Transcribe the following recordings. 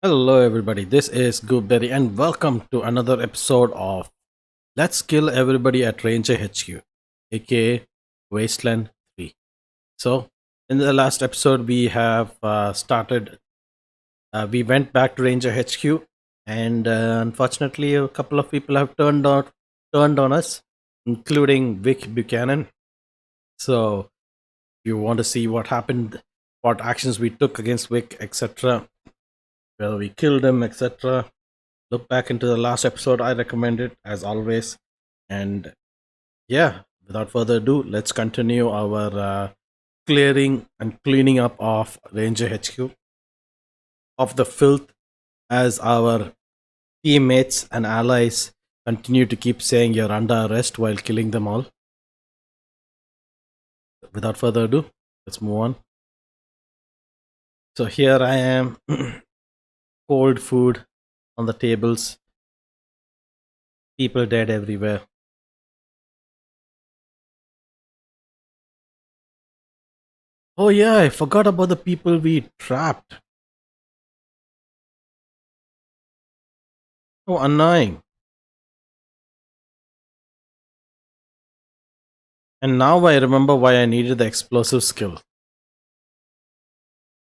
Hello, everybody. This is Gooberry, and welcome to another episode of Let's Kill Everybody at Ranger HQ, aka Wasteland 3. So, in the last episode, we have we went back to Ranger HQ, and unfortunately, a couple of people have turned on us, including Vic Buchanan. So, if you want to see what happened, what actions we took against Vic, etc., whether we killed him, etc., look back into the last episode. I recommend it as always. And yeah, without further ado, let's continue our clearing and cleaning up of Ranger HQ of the filth as our teammates and allies continue to keep saying you're under arrest while killing them all. Without further ado, let's move on. So here I am, cold food on the tables, people dead everywhere. Oh yeah, I forgot about the people we trapped. Oh, annoying. And now I remember why I needed the explosive skill.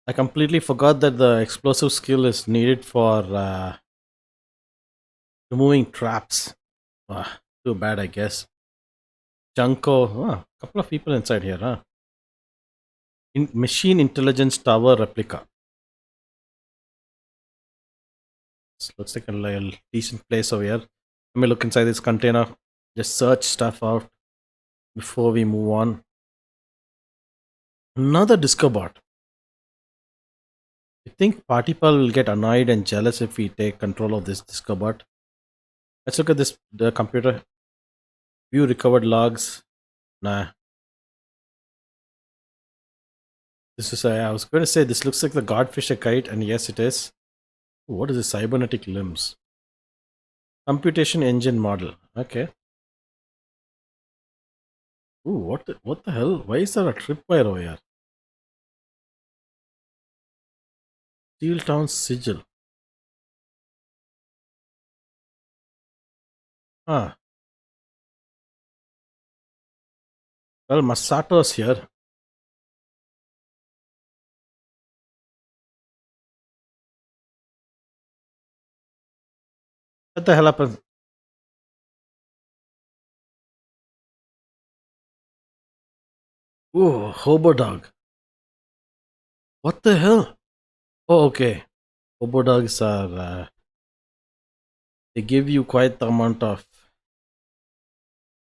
I completely forgot that the explosive skill is needed for removing traps. Too bad, I guess. Junko, a couple of people inside here, huh? Machine intelligence tower replica. This looks like a decent place over here. Let me look inside this container. Just search stuff out before we move on. Another disco bot. I think party pal will get annoyed and jealous if we take control of this disco bot. Let's look at this the computer. View recovered logs. Nah. This is I was going to say this looks like the Godfisher kite, and yes, it is. Ooh, what is this? Cybernetic limbs. Computation engine model. Okay. Ooh, what the hell? Why is there a tripwire over here? Steel Town sigil. Ah. Well, Masato's here. What the hell happened? Ooh, hobo dog. What the hell? Oh, okay. Hobo dogs are they give you quite the amount of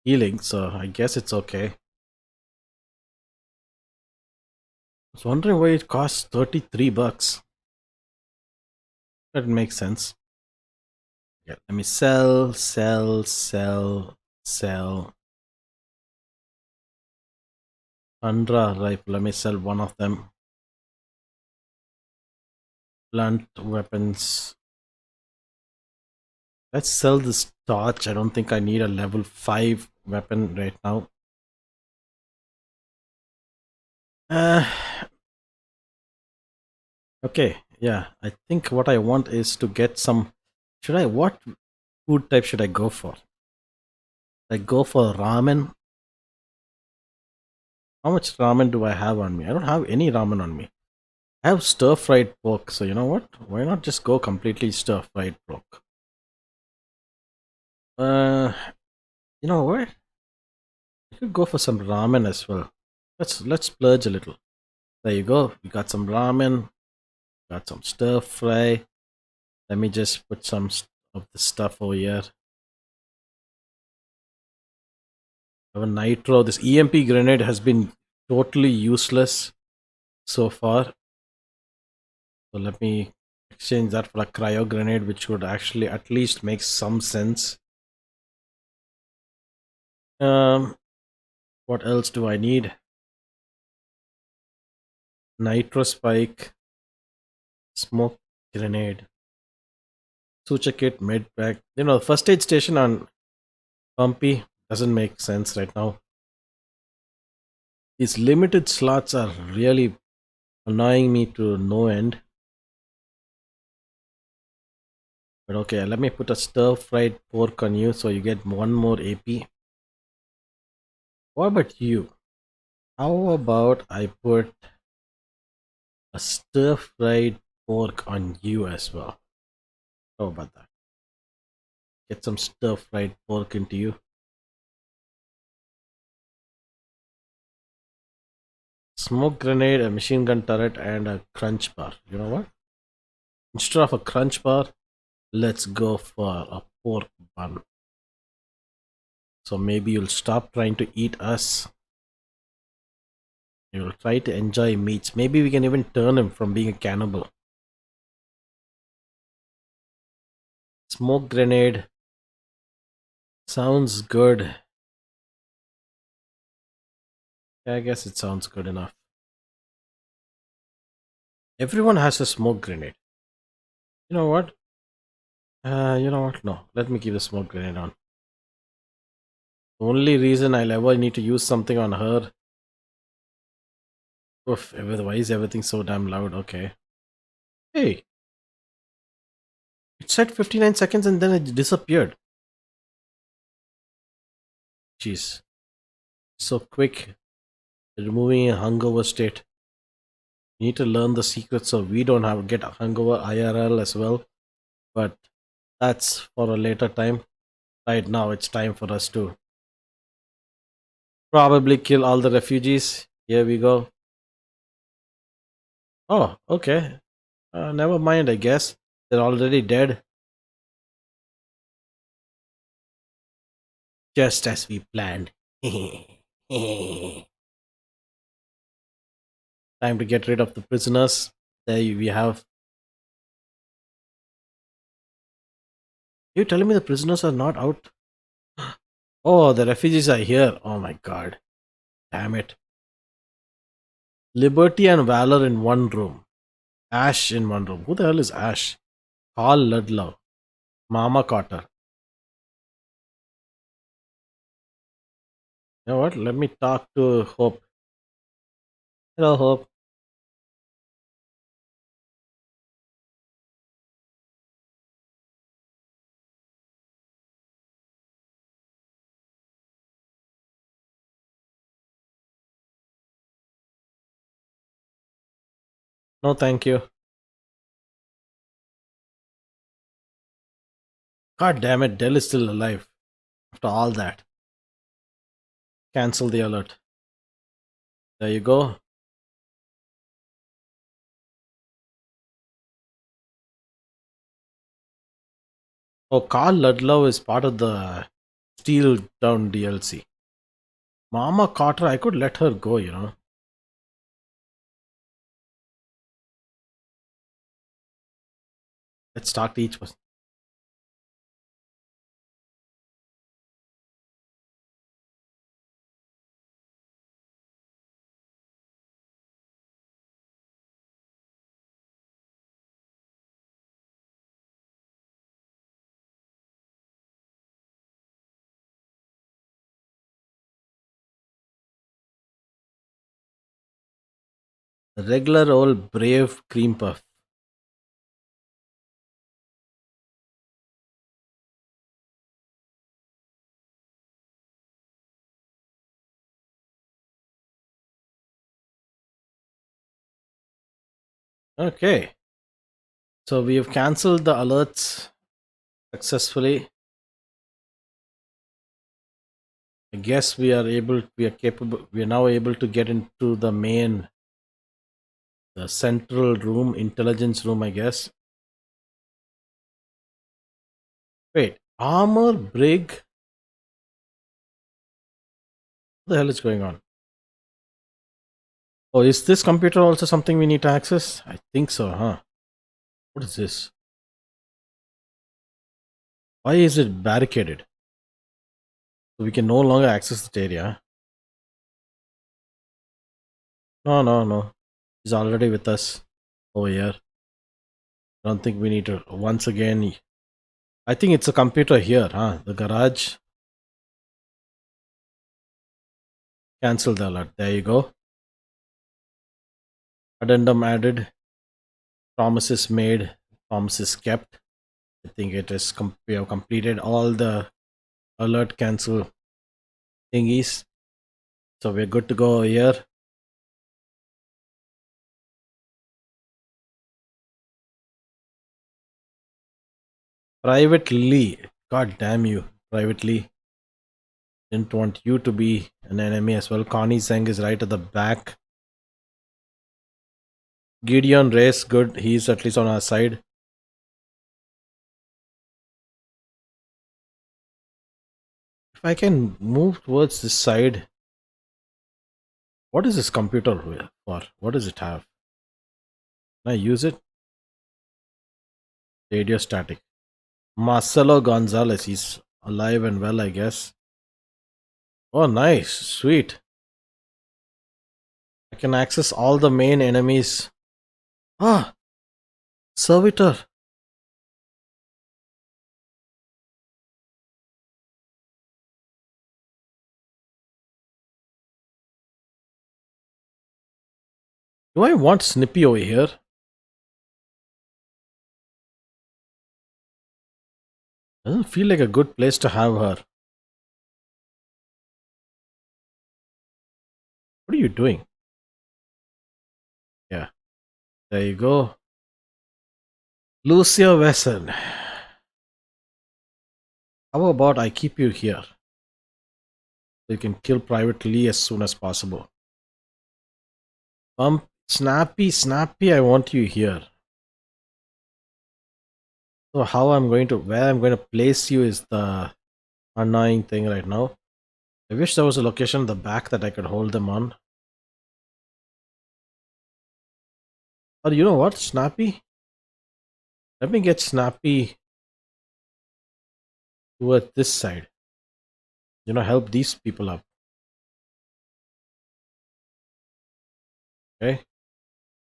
healing, so I guess it's okay. I was wondering why it costs $33. That makes sense. Yeah, let me sell. Tundra rifle. Let me sell one of them. Blunt weapons. Let's sell this torch. I don't think I need a level 5 weapon right now. Uh, okay, yeah. I think what I want is to get some. What food type should I go for? I go for ramen. How much ramen do I have on me? I don't have any ramen on me. I have stir fried pork, so you know what? Why not just go completely stir fried pork? Uh, you know what? I could go for some ramen as well. Let's splurge a little. There you go. We got some ramen. Got some stir fry. Let me just put some of the stuff over here. I have a nitro. This EMP grenade has been totally useless so far. So let me exchange that for a cryo grenade, which would actually at least make some sense. What else do I need? Nitro spike, smoke grenade, suture kit, med pack. You know, first aid station on Pumpy doesn't make sense right now. These limited slots are really annoying me to no end. But okay, let me put a stir fried pork on you so you get one more AP. What about you? How about I put a stir fried pork on you as well? How about that? Get some stir fried pork into you. Smoke grenade, a machine gun turret, and a crunch bar. You know what? Instead of a crunch bar, let's go for a pork bun. So maybe you'll stop trying to eat us. You'll try to enjoy meats. Maybe we can even turn him from being a cannibal. Smoke grenade sounds good. Yeah, I guess it sounds good enough. Everyone has a smoke grenade. You know what? You know what? No, let me keep the smoke grenade on. The only reason I'll ever need to use something on her. Oof, why is everything so damn loud? Okay. Hey, it said 59 seconds and then it disappeared. Jeez. So quick. Removing a hungover state. We need to learn the secret so we don't have get hungover IRL as well. But that's for a later time. Right now, it's time for us to probably kill all the refugees. Here we go. Oh, okay. Never mind, I guess. They're already dead. Just as we planned. Time to get rid of the prisoners. There we have. You telling me the prisoners are not out? Oh, the refugees are here. Oh my god. Damn it. Liberty and Valor in one room. Ash in one room. Who the hell is Ash? Carl Ludlow. Mama Cotter. You know what? Let me talk to Hope. Hello, Hope. No, thank you. God damn it, Dell is still alive. After all that. Cancel the alert. There you go. Oh, Carl Ludlow is part of the Steel Town DLC. Mama Carter, I could let her go, you know. Let's talk to each person. The regular old brave cream puff. Okay. So we have cancelled the alerts successfully. I guess we are now able to get into the main, the central room, intelligence room, I guess. Wait, armor brig? What the hell is going on? Oh, is this computer also something we need to access? I think so, huh? What is this? Why is it barricaded? So we can no longer access the area. No, no, no. He's already with us over here. I don't think we need to once again. I think it's a computer here, huh? The garage. Cancel the alert. There you go. Addendum added. Promises made. Promises kept. I think it is. We have completed all the alert cancel thingies, so we're good to go here. Private Lee, god damn you, Private Lee. Didn't want you to be an enemy as well. Connie Zeng is right at the back. Gideon Race, good. He's at least on our side. If I can move towards this side, what is this computer for? What does it have? Can I use it? Radio static. Marcelo Gonzalez, he's alive and well, I guess. Oh, nice. Sweet. I can access all the main enemies. Ah, servitor. Do I want Snippy over here? Doesn't feel like a good place to have her. What are you doing? Yeah, there you go. Lucia Wesson. How about I keep you here? So you can kill Private Lee as soon as possible. Snappy, I want you here. So where I'm going to place you is the annoying thing right now. I wish there was a location in the back that I could hold them on. Or you know what, Snappy? Let me get Snappy toward this side. Help these people up. Okay.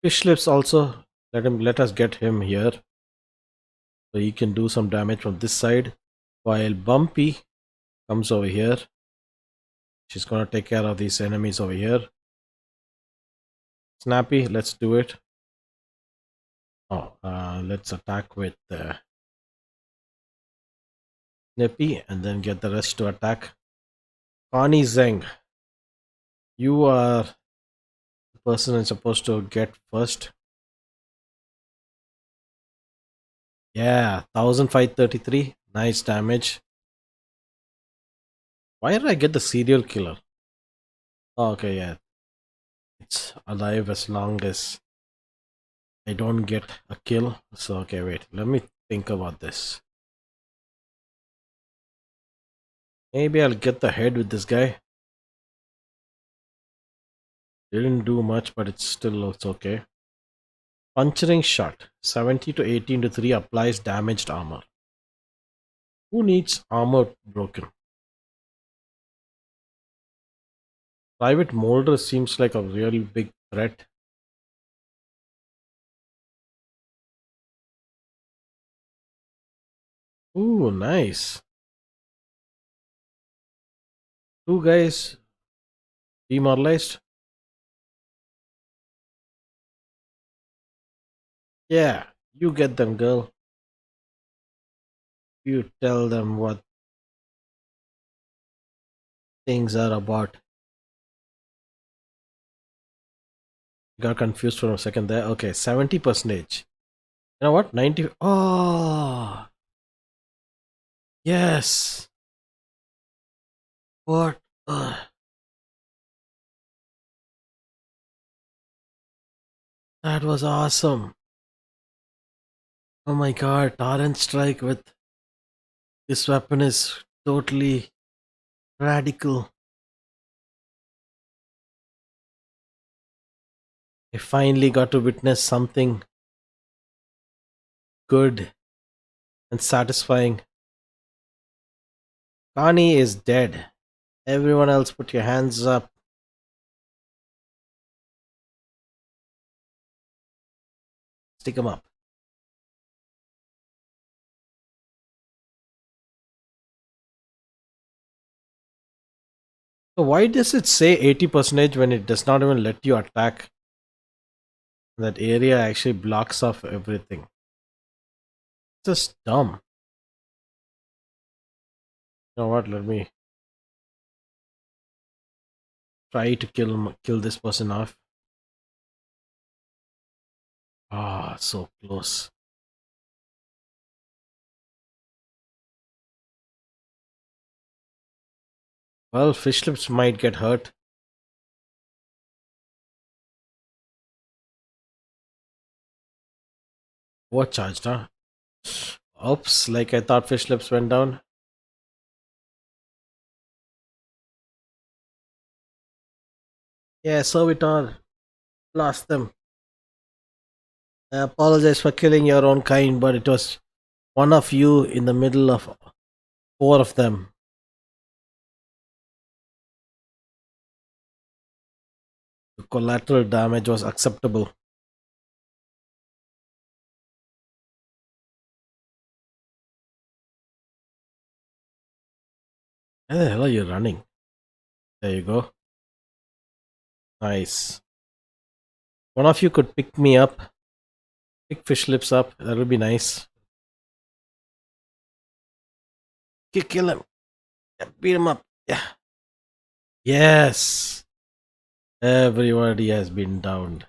Fish lips also. Let us get him here. So he can do some damage from this side. While Bumpy comes over here. She's gonna take care of these enemies over here. Snappy, let's do it. Oh, let's attack with Snippy and then get the rest to attack. Connie Zeng, you are the person I'm supposed to get first. Yeah, 1533. Nice damage. Why did I get the serial killer? Oh, okay, yeah. It's alive as long as I don't get a kill. So, okay, wait. Let me think about this. Maybe I'll get the head with this guy. Didn't do much, but it still looks okay. Puncturing shot. 70 to 18 to 3 applies damaged armor. Who needs armor broken? Private Molder seems like a really big threat. Ooh, nice. Two guys demoralized. Yeah, you get them, girl. You tell them what things are about. Got confused for a second there. Okay, 70 percentage. You know what? 90. Oh, yes. What? That was awesome. Oh my god, Torrent Strike with this weapon is totally radical. I finally got to witness something good and satisfying. Connie is dead. Everyone else, put your hands up. Stick them up. So why does it say 80% when it does not even let you attack? That area actually blocks off everything. Just dumb. You know what? Let me try to kill this person off. Ah, so close. Well, fish lips might get hurt. What charged, huh? Oops, like I thought fish lips went down. Yeah, servitor. Lost them. I apologize for killing your own kind, but it was one of you in the middle of four of them. The collateral damage was acceptable. Where the hell are you running? There you go. Nice. One of you could pick me up, pick fish lips up. That would be nice. Kill him. Yeah, beat him up. Yeah. Yes. Everybody has been downed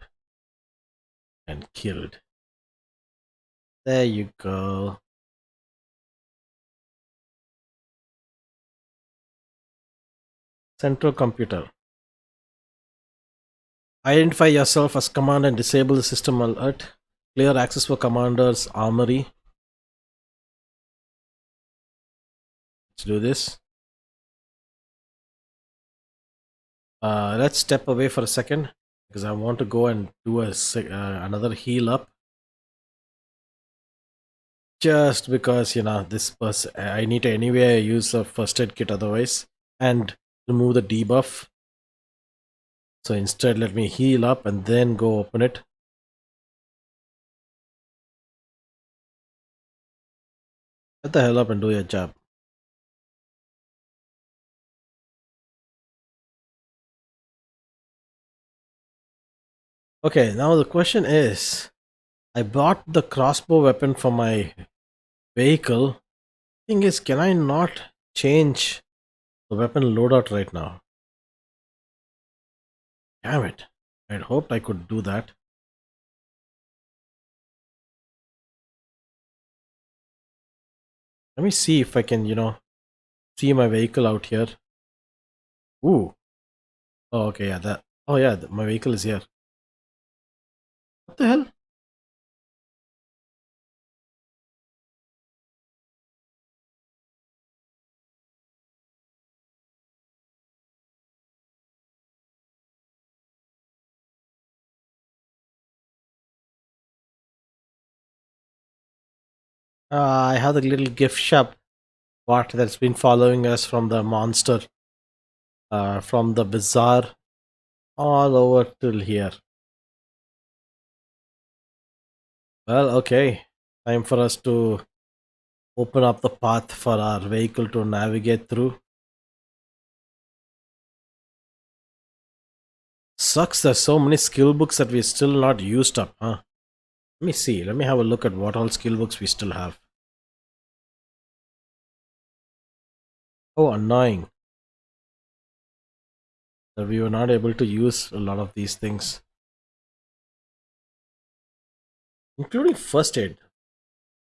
and killed. There you go. Central computer. Identify yourself as command and disable the system alert. Clear access for commander's armory. Let's do this. Let's step away for a second because I want to go and do another heal up. Just because this person, I need to anyway use a first aid kit otherwise, and remove the debuff. So instead, let me heal up and then go open it. Get the hell up and do your job. Okay, now the question is, I bought the crossbow weapon for my vehicle. Thing is, can I not change the weapon loadout right now? Damn it. I'd hoped I could do that. Let me see if I can, see my vehicle out here. Ooh. Oh, okay, yeah, that. Oh, yeah, my vehicle is here. What the hell? I have the little gift shop bot that's been following us from the monster, from the bazaar, all over till here. Well, okay. Time for us to open up the path for our vehicle to navigate through. Sucks there's so many skill books that we still not used up, huh? Let me see. Let me have a look at what all skill books we still have. Oh, annoying that we were not able to use a lot of these things, including first aid.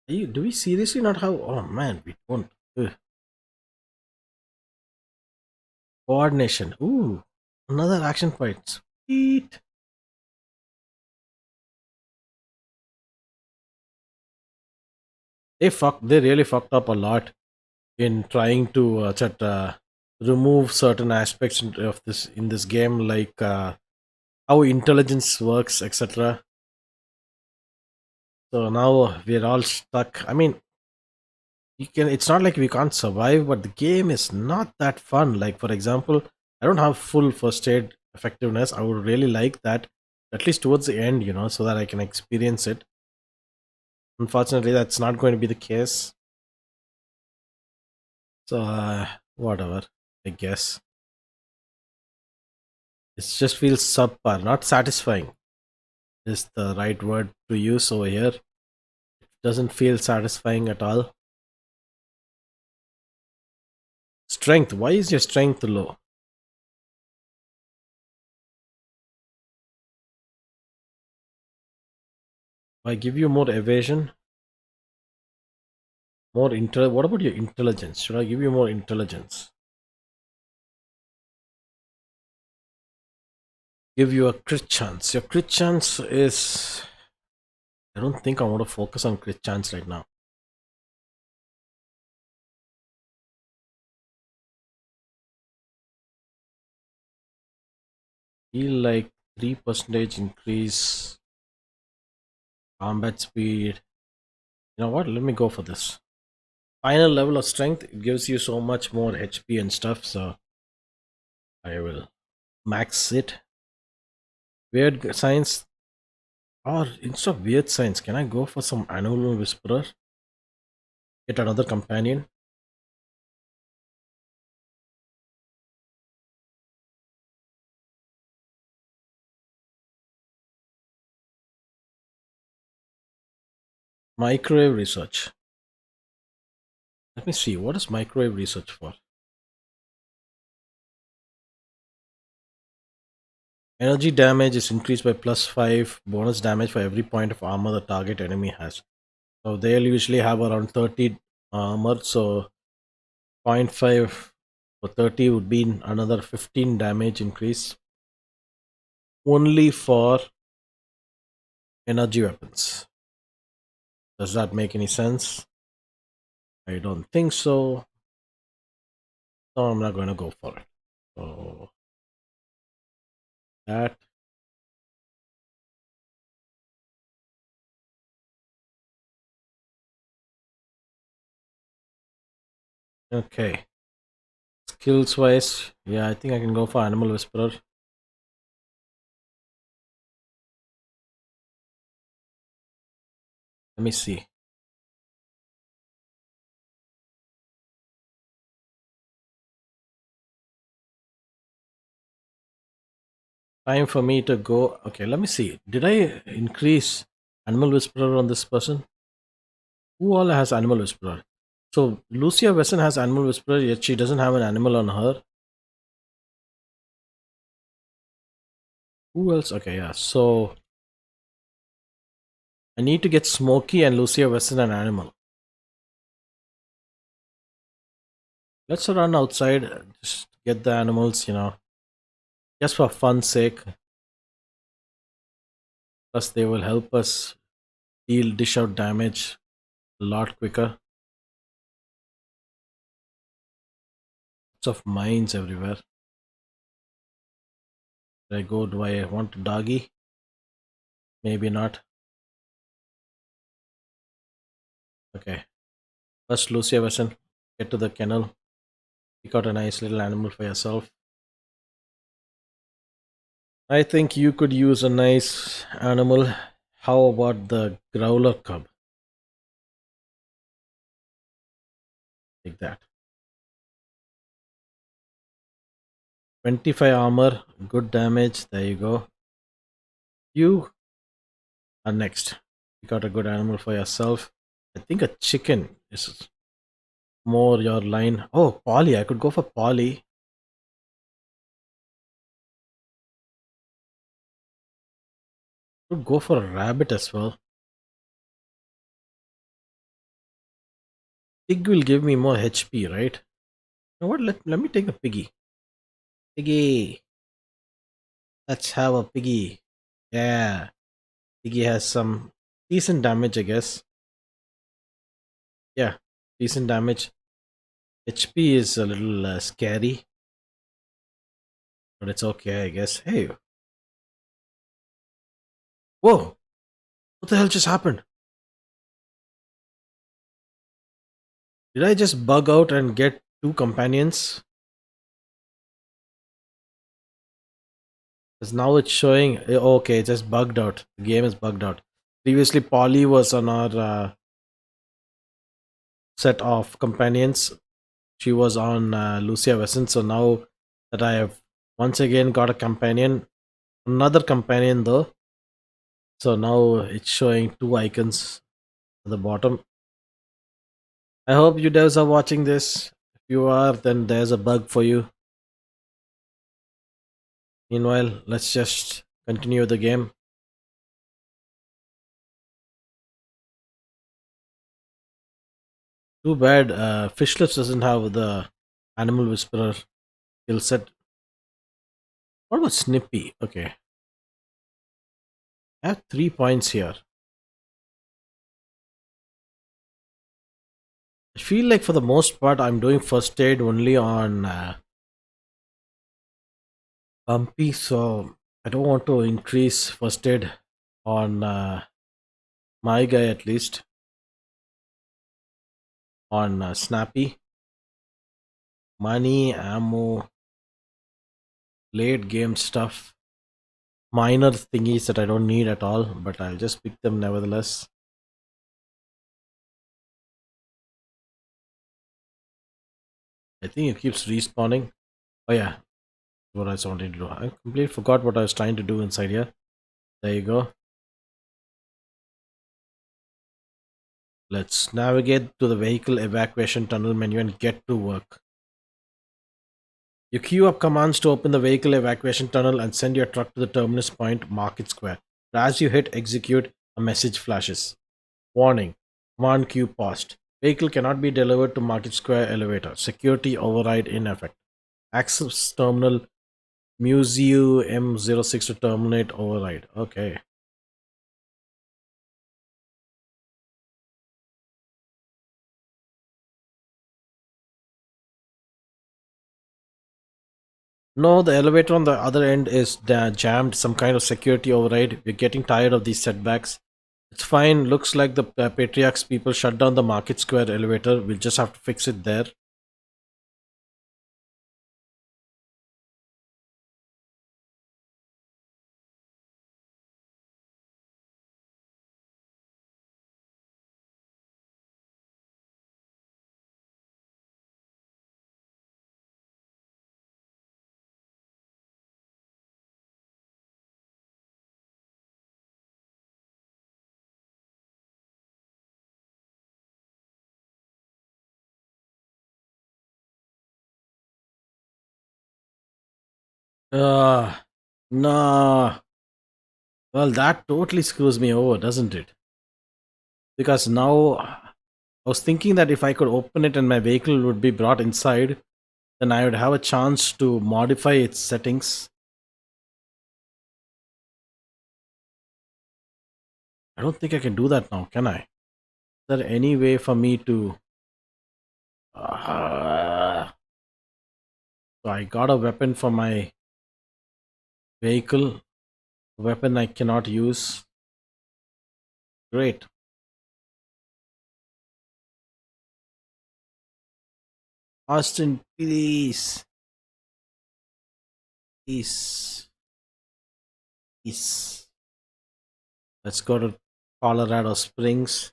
Do we seriously not have? Oh man, we don't. Ugh. Coordination. Ooh, another action point. Sweet. They really fucked up a lot in trying to remove certain aspects of this in this game, like how intelligence works, etc. So now we're all stuck. I mean, you can. It's not like we can't survive, but the game is not that fun. Like for example, I don't have full first aid effectiveness. I would really like that, at least towards the end, so that I can experience it. Unfortunately, that's not going to be the case. So whatever, I guess. It just feels subpar, not satisfying. Is the right word to use over here. Doesn't feel satisfying at all. strength. Why is your strength low? I give you more evasion, more intel. What about your intelligence? Should I give you more intelligence? Give you a crit chance. Your crit chance is. I don't think I want to focus on crit chance right now. Feel like 3% increase combat speed. You know what? Let me go for this. Final level of strength, it gives you so much more HP and stuff, so I will max it. Weird science, or instead of weird science, can I go for some animal whisperer? Get another companion. Microwave research. Let me see, what is microwave research for? Energy damage is increased by +5 bonus damage for every point of armor the target enemy has. So they'll usually have around 30 armor, so zero point 0.5 for 30 would be another 15 damage increase only for energy weapons. Does that make any sense? I don't think so. So I'm not going to go for it. So that. Okay. Skills wise, yeah, I think I can go for Animal Whisperer. Let me see. Time for me to go. Okay, let me see. Did I increase Animal Whisperer on this person? Who all has Animal Whisperer? So Lucia Wesson has Animal Whisperer, yet she doesn't have an animal on her. Who else? Okay, yeah. So I need to get Smokey and Lucia Wesson an animal. Let's run outside, just get the animals, just for fun's sake. Plus, they will help us dish out damage a lot quicker. Lots of mines everywhere. Should I go? Do I want a doggy? Maybe not. Okay. First, Lucia Wesson, get to the kennel. Pick out a nice little animal for yourself. I think you could use a nice animal. How about the growler cub? Like that. 25 armor, good damage. There you go. You are next. You got a good animal for yourself. I think a chicken is more your line. Oh, Polly. I could go for Polly. Could go for a rabbit as well. Pig will give me more HP, right? You know what? Let me take a piggy. Piggy. Let's have a piggy. Yeah. Piggy has some decent damage, I guess. Yeah. Decent damage. HP is a little scary. But it's okay, I guess. Hey. Whoa. What the hell just happened? Did I just bug out and get two companions? Because now it's showing. Okay, it just bugged out. The game is bugged out. Previously, Polly was on our set of companions. She was on Lucia Wesson. So now that I have once again got a companion, another companion though. So now it's showing two icons at the bottom. I hope you devs are watching this. You are, then there's a bug for you. Meanwhile, let's just continue the game. Too bad Fishlips doesn't have the Animal Whisperer skill set. What about Snippy? Okay, I have 3 points here. I feel like for the most part, I'm doing first aid only on Bumpy, so I don't want to increase first aid on my guy at least, on Snappy. Money, ammo, late game stuff, minor thingies that I don't need at all, but I'll just pick them nevertheless. I think it keeps respawning. Oh yeah, what I was wanting to do. I completely forgot what I was trying to do inside here. There you go. Let's navigate to the vehicle evacuation tunnel menu and get to work. You queue up commands to open the vehicle evacuation tunnel and send your truck to the terminus point, Market Square. As you hit execute, a message flashes. Warning. Command queue paused. Vehicle cannot be delivered to Market Square elevator. Security override in effect. Access terminal Museo M06 to terminate override. Okay. No, the elevator on the other end is jammed. Some kind of security override. We're getting tired of these setbacks. It's fine. Looks like the Patriarch's people shut down the Market Square elevator. We'll just have to fix it there. No. Well, that totally screws me over, doesn't it? Because now I was thinking that if I could open it and my vehicle would be brought inside, then I would have a chance to modify its settings. I don't think I can do that now, can I? Is there any way for me to. Uh, so I got a weapon for my vehicle, a weapon I cannot use. Great. Austin, please. Please. Please. Let's go to Colorado Springs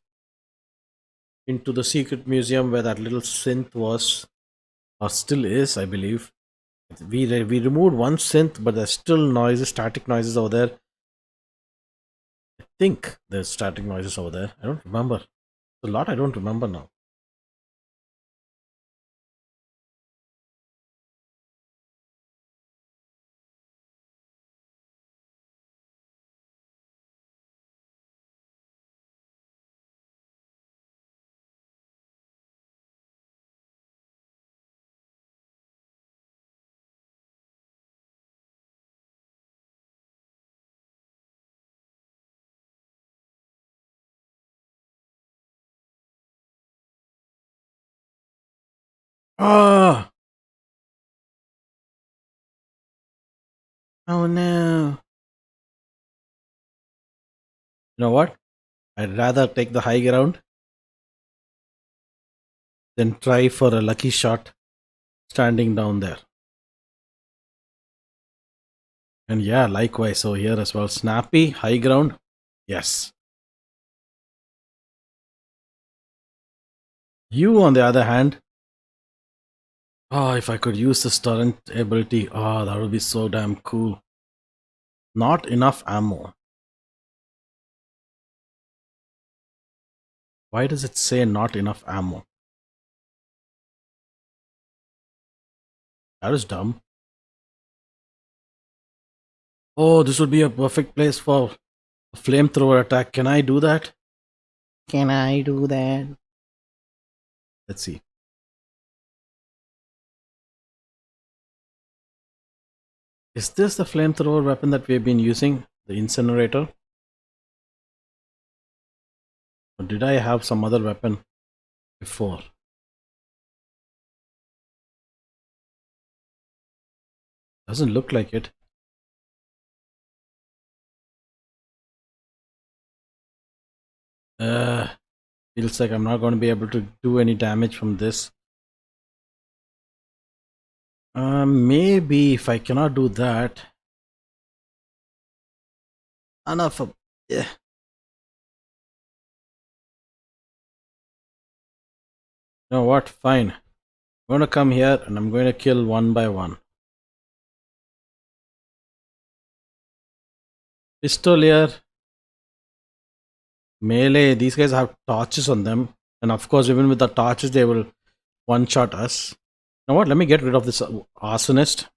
into the secret museum where that little synth was, or still is, I believe. We removed one synth, but there's still noises, static noises over there. I think there's static noises over there. I don't remember. A lot I don't remember now. Ah! Oh no. You know what? I'd rather take the high ground than try for a lucky shot standing down there. And yeah, likewise, so here as well. Snappy, high ground. Yes. You, on the other hand, oh, if I could use the torrent ability, oh, that would be so damn cool. Not enough ammo. Why does it say not enough ammo? That is dumb. Oh, this would be a perfect place for a flamethrower attack. Can I do that? Can I do that? Let's see. Is this the flamethrower weapon that we have been using? The incinerator? Or did I have some other weapon before? Doesn't look like it. Uh, Feels like I'm not going to be able to do any damage from this. Maybe if I cannot do that. Enough of. Yeah. You know what? Fine. I'm going to come here and I'm going to kill one by one. Pistolier, melee, these guys have torches on them. And of course, even with the torches, they will one shot us. You know what? Let me get rid of this arsonist.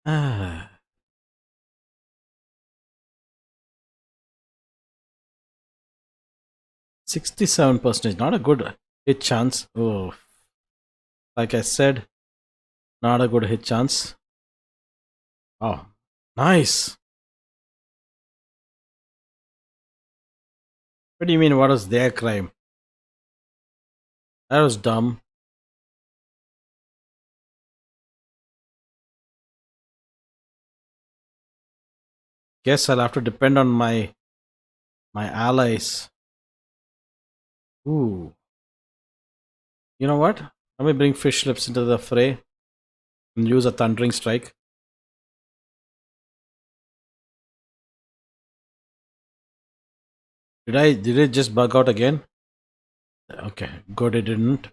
Ah. 67%. Not a good hit chance. Oh, like I said, not a good hit chance. Oh, nice. What do you mean? What was their crime? That was dumb. Guess I'll have to depend on my allies. Ooh. You know what? Let me bring fish lips into the fray and use a thundering strike. Did it just bug out again? Okay, good it didn't.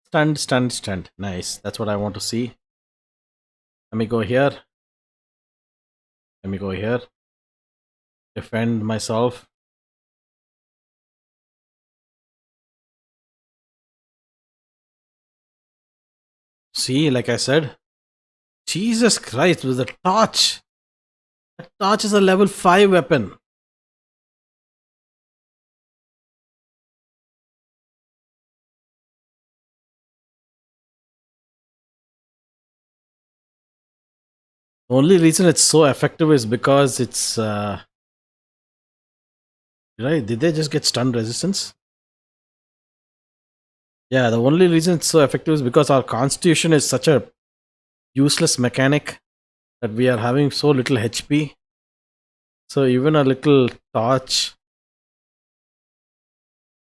Stand, stand, stand. Nice. That's what I want to see. Let me go here. Let me go here. Defend myself. See, like I said. Jesus Christ, with a torch. That torch is a level 5 weapon. The only reason it's so effective is because it's right. Did they just get stun resistance? Yeah, the only reason it's so effective is because our constitution is such a useless mechanic that we are having so little HP. So even a little torch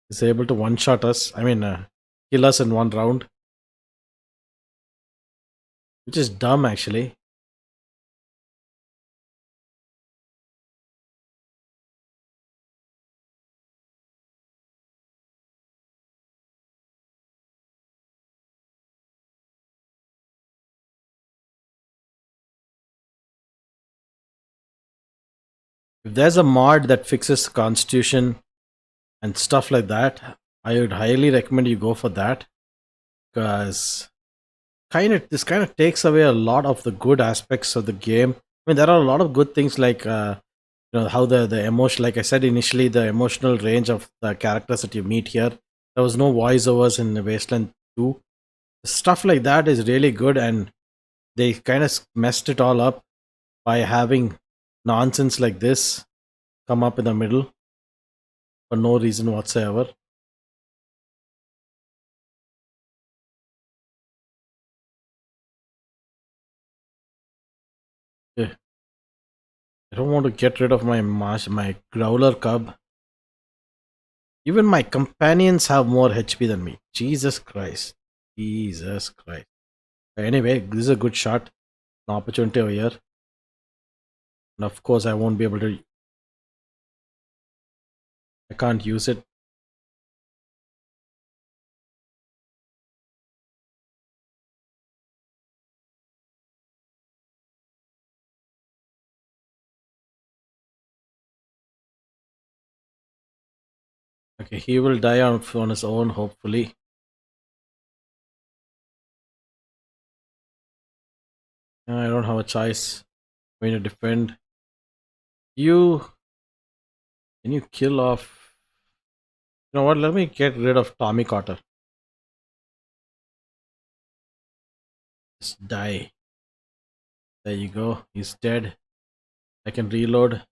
is able to one shot us. I mean, kill us in one round, which is dumb actually. If there's a mod that fixes constitution and stuff like that, I would highly recommend you go for that because this kind of takes away a lot of the good aspects of the game. I mean, there are a lot of good things like how the emotion, like I said initially, the emotional range of the characters that you meet here. There was no voiceovers in Wasteland 2. Stuff like that is really good, and they kind of messed it all up by having nonsense like this come up in the middle for no reason whatsoever. Yeah, I don't want to get rid of my growler cub. Even my companions have more HP than me. Jesus Christ. Jesus Christ. Anyway, this is a good shot. An opportunity over here. And of course, I won't be able to. I can't use it. Okay, he will die on his own, hopefully. I don't have a choice. I'm going to defend. You. Can you kill off? You know what? Let me get rid of Tommy Cotter. Just die. There you go. He's dead. I can reload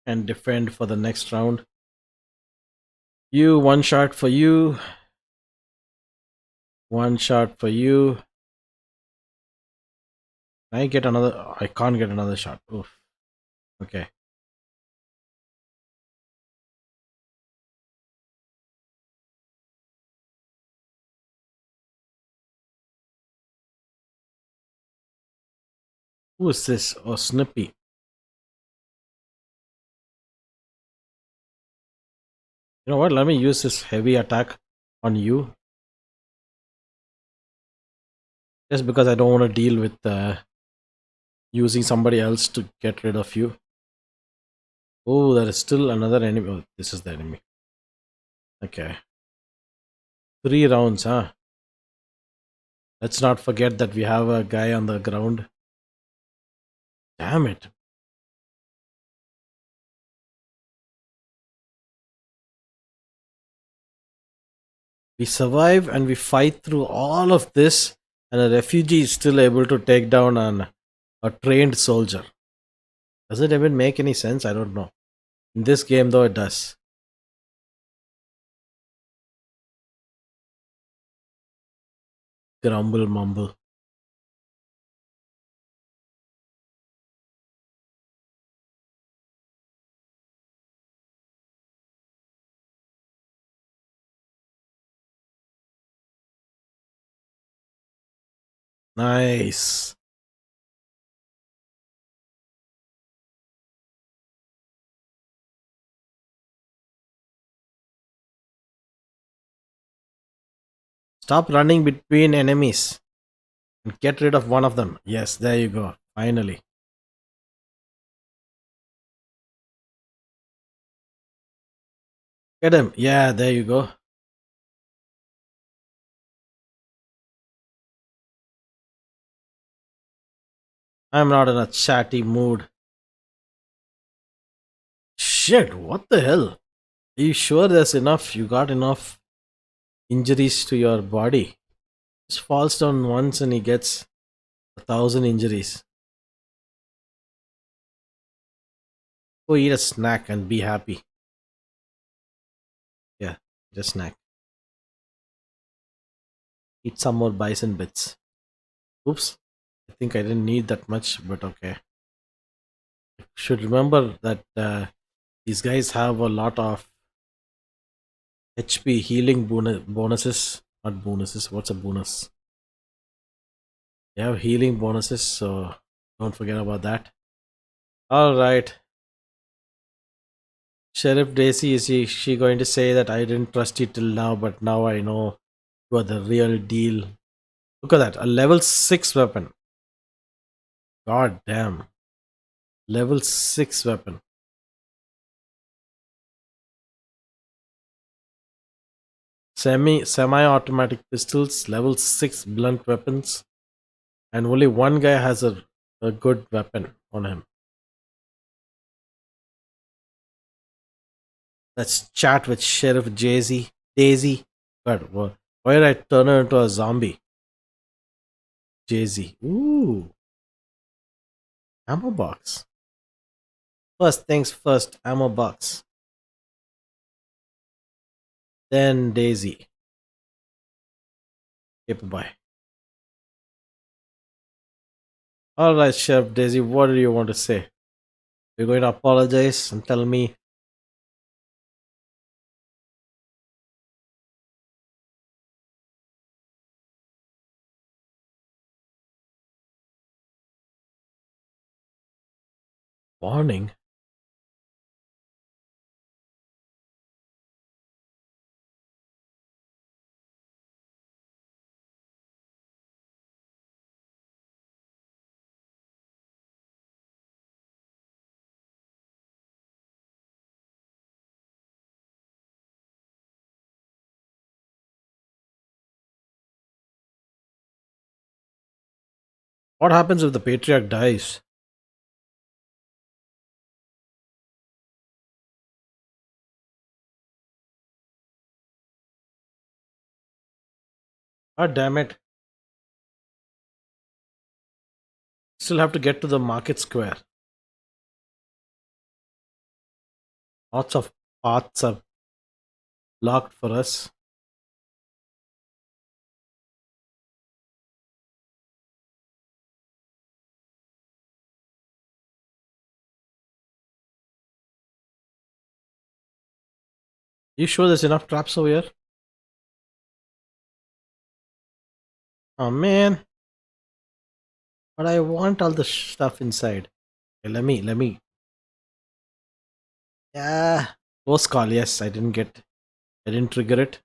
and defend for the next round. You, one shot for you. One shot for you. Can I get another? I can't get another shot. Oof. Okay. Who is this? Oh, Snippy. You know what? Let me use this heavy attack on you. Just because I don't want to deal with using somebody else to get rid of you. Oh, there is still another enemy. Oh, this is the enemy. Okay. 3 rounds, huh? Let's not forget that we have a guy on the ground. Damn it. We survive and we fight through all of this, and a refugee is still able to take down a trained soldier. Does it even make any sense? I don't know. In this game, though, it does. Grumble, mumble. Nice. Stop running between enemies and get rid of one of them. Yes, there you go. Finally. Get him. Yeah, there you go. I'm not in a chatty mood. Shit, what the hell? Are you sure there's enough? You got enough injuries to your body? Just falls down once and he gets 1,000 injuries. Go eat a snack and be happy. Yeah, eat a snack. Eat some more bison bits. Oops. I think I didn't need that much, but okay. Should remember that these guys have a lot of HP healing bonuses. Not bonuses. What's a bonus? They have healing bonuses, so don't forget about that. All right. Sheriff Daisy, is she going to say that I didn't trust you till now, but now I know you are the real deal? Look at that. A level 6 weapon. God damn. Level 6 weapon. Semi-automatic pistols, level 6 blunt weapons, and only one guy has a good weapon on him. Let's chat with Sheriff Daisy. God, why did I turn her into a zombie? Daisy. Ooh, ammo box. First things first, ammo box. Then Daisy. Okay, bye. Alright, Sheriff Daisy, what do you want to say? You're going to apologize and tell me. Warning? What happens if the patriarch dies? God damn it. Still have to get to the market square. Lots of paths are locked for us. You sure there's enough traps over here? Oh man, but I want all the stuff inside. Okay, let me. Yeah. Close call, yes, I didn't trigger it,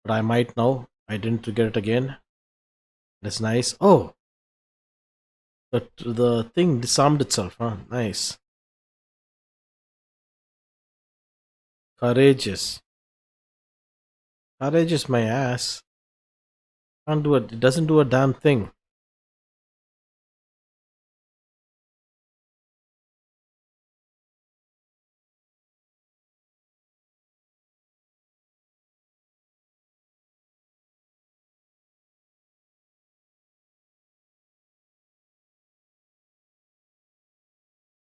but I might now. I didn't trigger it again. That's nice. Oh, the thing disarmed itself, huh? Nice. Courageous. Courageous my ass. Can't do it. It doesn't do a damn thing.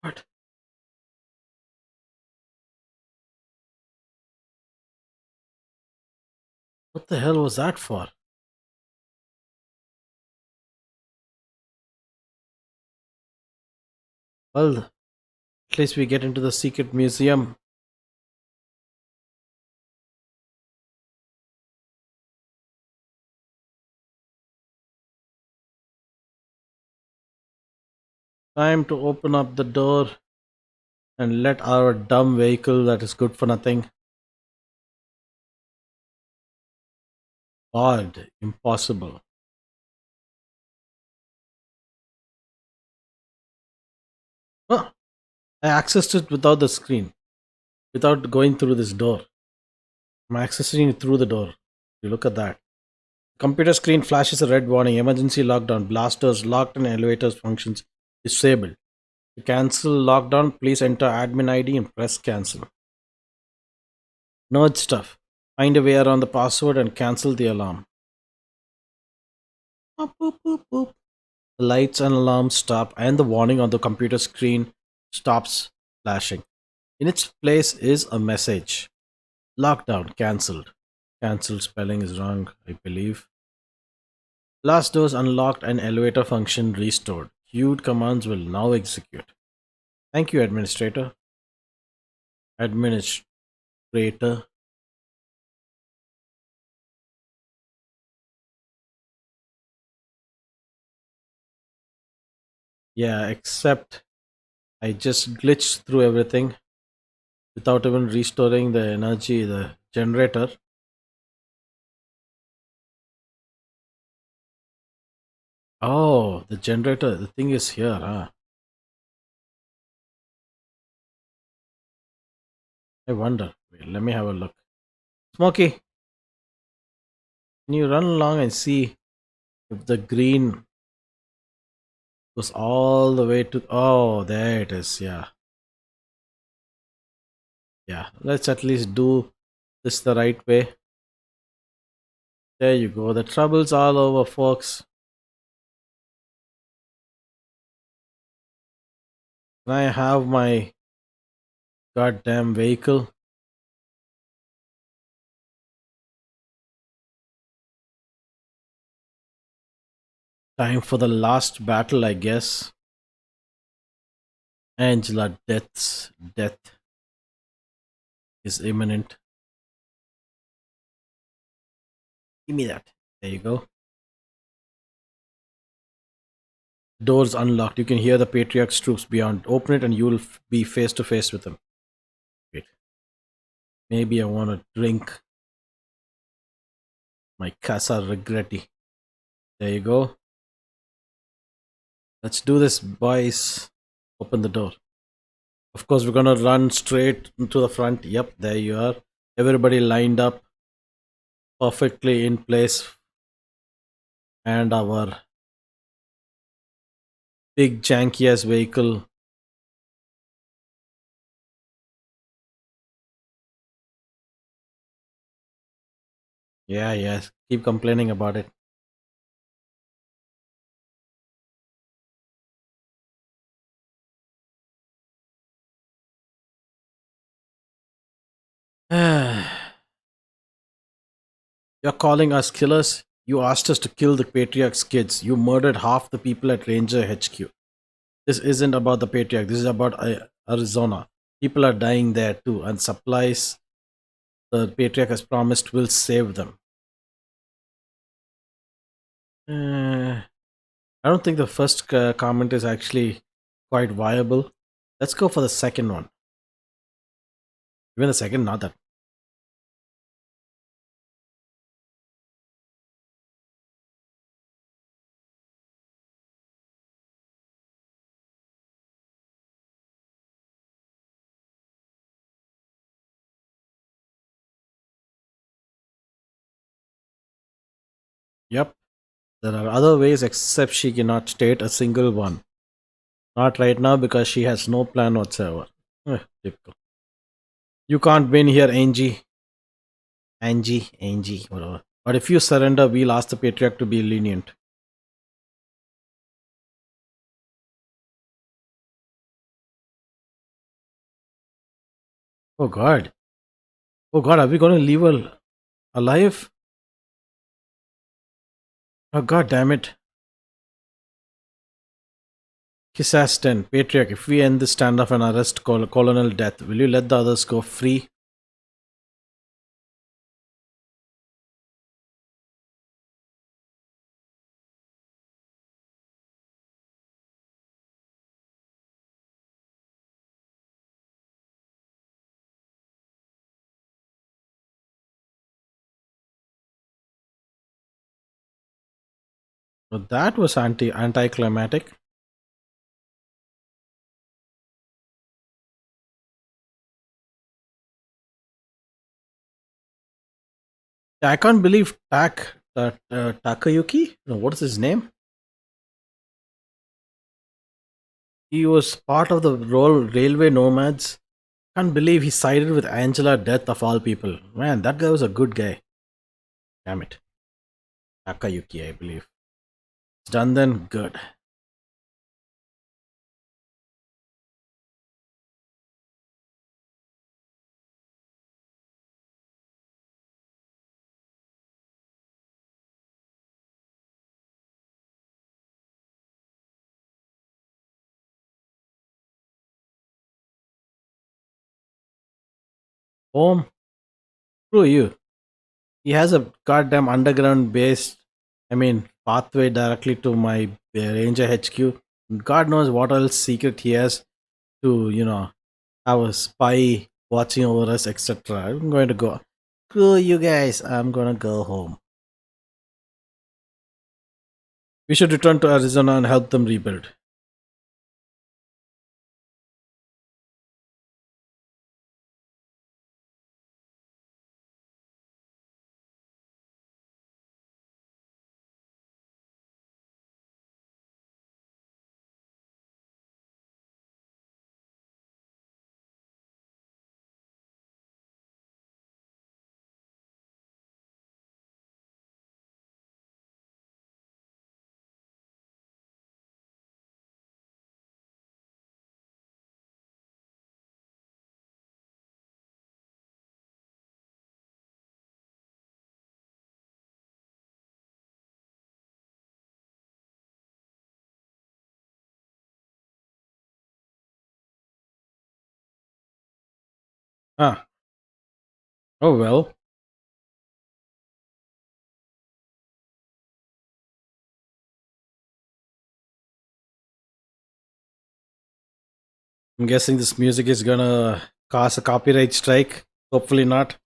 What? What the hell was that for? Well, at least we get into the secret museum. Time to open up the door and let our dumb vehicle that is good for nothing. God, impossible. Huh, I accessed it without the screen, without going through this door. I'm accessing it through the door. You look at that. Computer screen flashes a red warning. Emergency lockdown. Blasters locked and elevators functions disabled. To cancel lockdown, please enter admin ID and press cancel. Nerd stuff. Find a way around the password and cancel the alarm. Boop, boop, boop, boop. The lights and alarms stop, and the warning on the computer screen stops flashing. In its place is a message. Lockdown cancelled. Cancelled spelling is wrong, I believe. Blast doors unlocked and elevator function restored. Queued commands will now execute. Thank you, administrator. Administrator. Yeah, except I just glitched through everything without even restoring the energy, the generator. Oh, the generator, the thing is here, huh? I wonder. Wait, let me have a look. Smokey, can you run along and see if the green goes all the way to. Oh, there it is. Yeah. Yeah. Let's at least do this the right way. There you go. The trouble's all over, folks. Can I have my goddamn vehicle? Time for the last battle, I guess. Angela Deth's death is imminent. Give me that. There you go. Doors unlocked. You can hear the Patriarch's troops beyond. Open it and you will be face to face with them. Wait. Maybe I want to drink my Casa Regretti. There you go. Let's do this, boys. Open the door. Of course, we're gonna run straight to the front. Yep, there you are. Everybody lined up perfectly in place. And our big janky ass vehicle. Yeah, yes. Keep complaining about it. You're calling us killers? You asked us to kill the Patriarch's kids. You murdered half the people at Ranger HQ. This isn't about the Patriarch. This is about Arizona. People are dying there too, and supplies the Patriarch has promised will save them. Uh, I don't think the first comment is actually quite viable. Let's go for the second one. Even the second, not that. Yep. There are other ways except she cannot state a single one. Not right now because she has no plan whatsoever. Typical. You can't win here, Angie. Angie, whatever. But if you surrender, we'll ask the Patriarch to be lenient. Oh God. Oh God, are we going to leave her alive? Oh God damn it. Kisaston, Patriarch, if we end this standoff and arrest Colonel Death, will you let the others go free? But that was anticlimactic. I can't believe that Takayuki. No, what is his name? He was part of the railway nomads. Can't believe he sided with Angela Death of all people. Man, that guy was a good guy. Damn it, Takayuki, I believe. It's done then. Good. Home, screw you. He has a goddamn underground base. I mean, pathway directly to my Ranger HQ. God knows what else secret he has to, have a spy watching over us, etc. I'm going to go. Screw you guys. I'm gonna go home. We should return to Arizona and help them rebuild. Ah, oh well. I'm guessing this music is gonna cause a copyright strike. Hopefully not.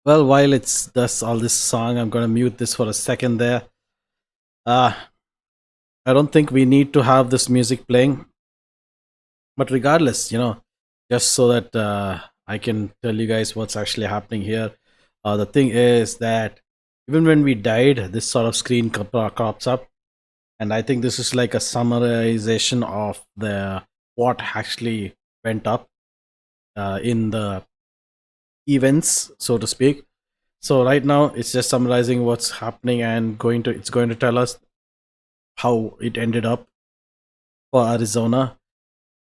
Well, while it's this all this song, I'm gonna mute this for a second there. Ah, I don't think we need to have this music playing, but regardless, just so that I can tell you guys what's actually happening here. The thing is that even when we died, this sort of screen crops up, and I think this is like a summarization of the what actually went up in the events, so to speak. So right now, it's just summarizing what's happening and it's going to tell us how it ended up for Arizona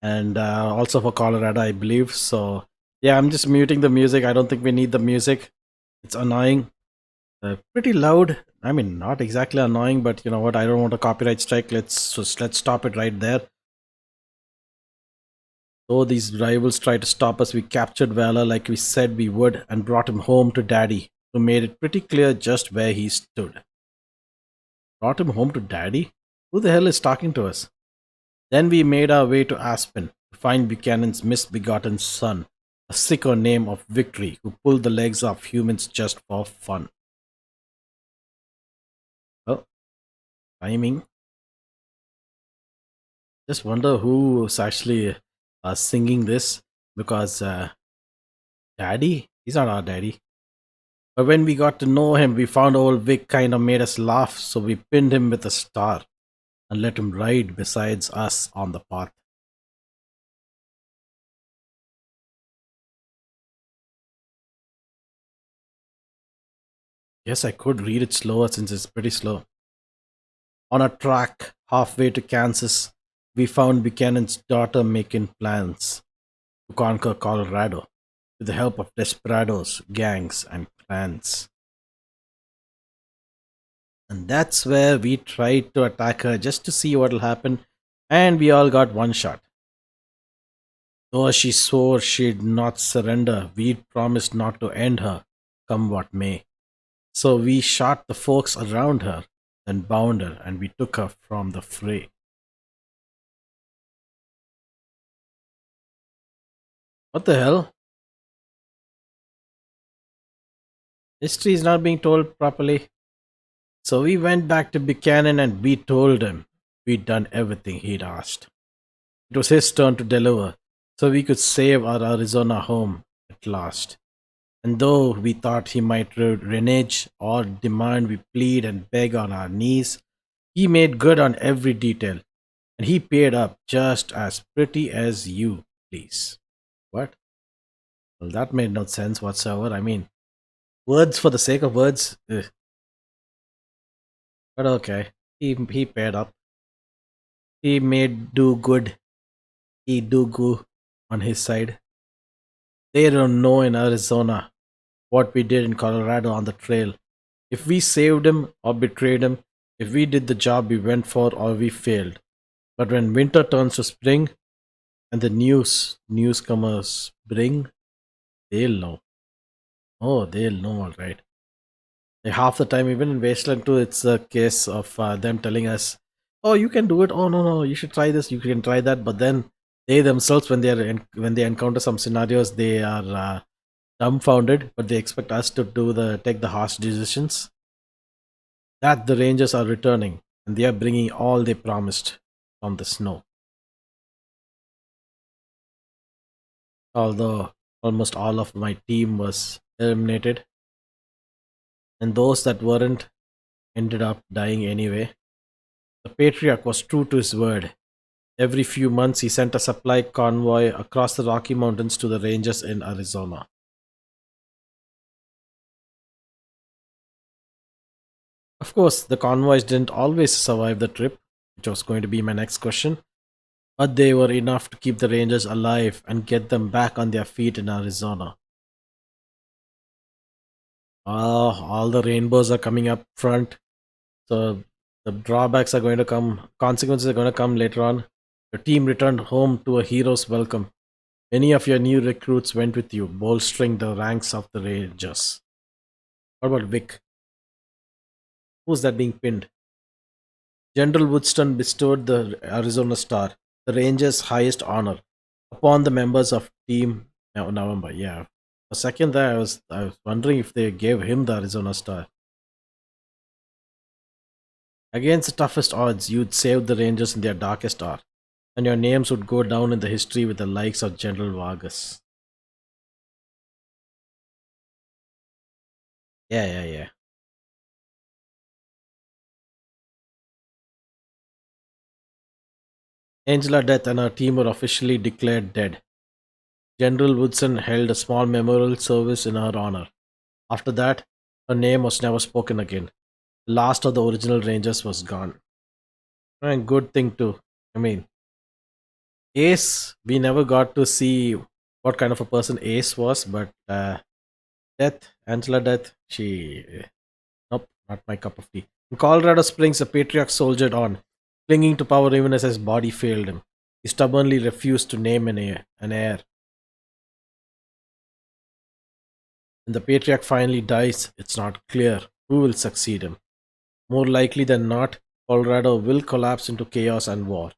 and also for Colorado, I believe. So yeah, I'm just muting the music. I don't think we need the music. It's annoying, pretty loud. I mean, not exactly annoying, but you know what? I don't want a copyright strike. Let's stop it right there. Though these rivals tried to stop us, we captured Valor like we said we would and brought him home to Daddy, who made it pretty clear just where he stood. Brought him home to Daddy? Who the hell is talking to us? Then we made our way to Aspen to find Buchanan's misbegotten son, a sicko name of Victory, who pulled the legs off humans just for fun. Well, timing. Just wonder who's actually singing this because Daddy? He's not our daddy. But when we got to know him, we found old Vic kind of made us laugh, so we pinned him with a star and let him ride besides us on the path. Yes, I could read it slower since it's pretty slow. On a track halfway to Kansas, we found Buchanan's daughter making plans to conquer Colorado with the help of desperados, gangs, and clans. And that's where we tried to attack her just to see what'll happen, and we all got one shot. Though she swore she'd not surrender, we'd promised not to end her, come what may. So we shot the folks around her, then bound her, and we took her from the fray. What the hell? History is not being told properly. So we went back to Buchanan and we told him we'd done everything he'd asked. It was his turn to deliver, so we could save our Arizona home at last. And though we thought he might renege or demand we plead and beg on our knees, he made good on every detail, and he paid up just as pretty as you, please. What? Well, that made no sense whatsoever. I mean, words for the sake of words. Ugh. But okay, he paid up. He made do good. He do go on his side. They don't know in Arizona what we did in Colorado on the trail. If we saved him or betrayed him, if we did the job we went for or we failed. But when winter turns to spring and the newcomers bring, they'll know. Oh, they'll know, all right. Like half the time, even in Wasteland 2, it's a case of them telling us, "Oh, you can do it. Oh, no, no, you should try this. You can try that." But then they themselves, when they encounter some scenarios, they are dumbfounded. But they expect us to take the harsh decisions. That the Rangers are returning, and they are bringing all they promised from the snow. Although almost all of my team was eliminated, and those that weren't ended up dying anyway. The patriarch was true to his word. Every few months, he sent a supply convoy across the Rocky Mountains to the Rangers in Arizona. Of course, the convoys didn't always survive the trip, which was going to be my next question, but they were enough to keep the Rangers alive and get them back on their feet in Arizona. All the rainbows are coming up front, so the drawbacks are going to come, consequences are going to come later on. Your team returned home to a hero's welcome. Many of your new recruits went with you, bolstering the ranks of the Rangers. What about Vic? Who's that being pinned? General Woodston bestowed the Arizona Star, the Rangers' highest honor, upon the members of Team November. Yeah. For a second there, I was wondering if they gave him the Arizona Star. Against the toughest odds, you'd save the Rangers in their darkest hour, and your names would go down in the history with the likes of General Vargas. Yeah, yeah, yeah. Angela Deth and her team were officially declared dead. General Woodson held a small memorial service in her honor. After that, her name was never spoken again. The last of the original Rangers was gone. And good thing too. I mean, Ace, we never got to see what kind of a person Ace was, but Angela Death, nope, not my cup of tea. In Colorado Springs, the patriarch soldiered on, clinging to power even as his body failed him. He stubbornly refused to name an heir. When the patriarch finally dies, it's not clear who will succeed him. More likely than not, Colorado will collapse into chaos and war,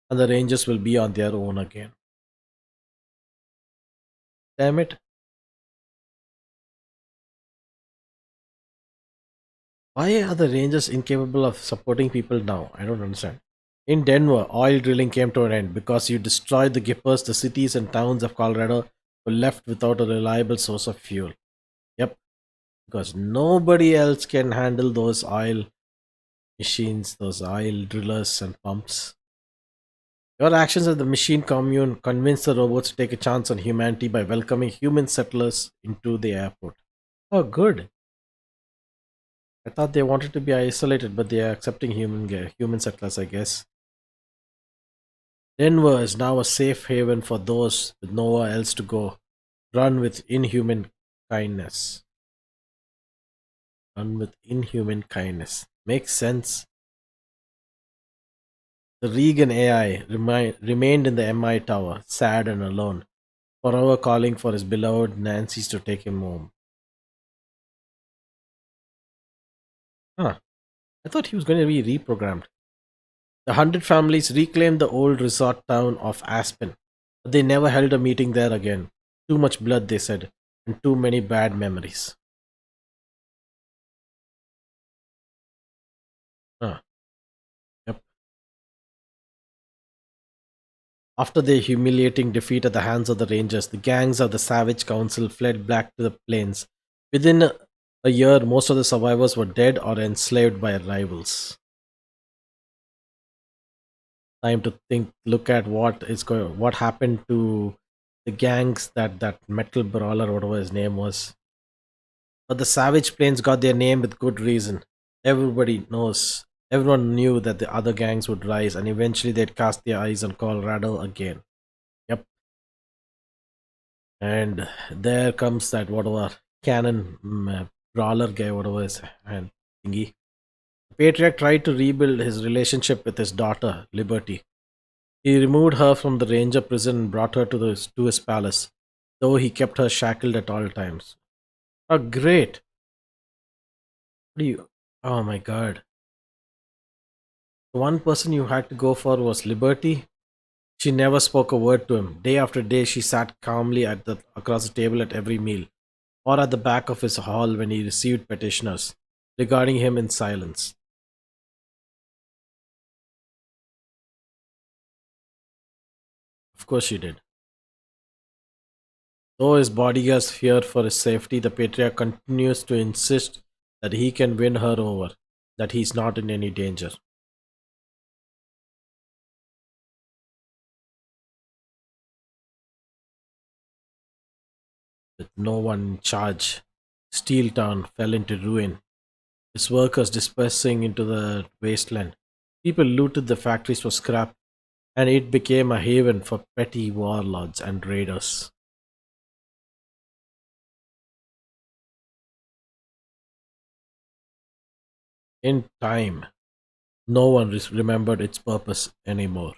and the Rangers will be on their own again. Damn it. Why are the Rangers incapable of supporting people now? I don't understand. In Denver, oil drilling came to an end because you destroyed the Gippers, the cities and towns of Colorado were left without a reliable source of fuel. Yep, because nobody else can handle those oil machines, those oil drillers and pumps. Your actions as the machine commune convinced the robots to take a chance on humanity by welcoming human settlers into the airport. Oh, good. I thought they wanted to be isolated, but they are accepting human settlers, I guess. Denver is now a safe haven for those with nowhere else to go. Run with inhuman kindness. Run with inhuman kindness. Makes sense. The Regan AI remained in the MI tower, sad and alone, forever calling for his beloved Nancy's to take him home. Huh. I thought he was going to be reprogrammed. The 100 families reclaimed the old resort town of Aspen, but they never held a meeting there again. Too much blood, they said, and too many bad memories. Huh. Yep. After their humiliating defeat at the hands of the Rangers, the gangs of the Savage Council fled back to the plains. Within a year, most of the survivors were dead or enslaved by rivals. Time to think, look at what happened to the gangs that metal brawler, whatever his name was. But the Savage Plains got their name with good reason. Everyone knew that the other gangs would rise, and eventually they'd cast their eyes on Colorado again. Yep. And there comes that whatever cannon brawler guy, whatever his and thingy. The patriarch tried to rebuild his relationship with his daughter, Liberty. He removed her from the ranger prison and brought her to his palace, though he kept her shackled at all times. Oh, great! What do you? Oh my god! The one person you had to go for was Liberty. She never spoke a word to him. Day after day, she sat calmly across the table at every meal, or at the back of his hall when he received petitioners, regarding him in silence. Of course, she did. Though his bodyguards fear for his safety, the patriarch continues to insist that he can win her over, that he is not in any danger. With no one in charge, Steel Town fell into ruin, his workers dispersing into the wasteland. People looted the factories for scrap, and it became a haven for petty warlords and raiders. In time, no one remembered its purpose anymore,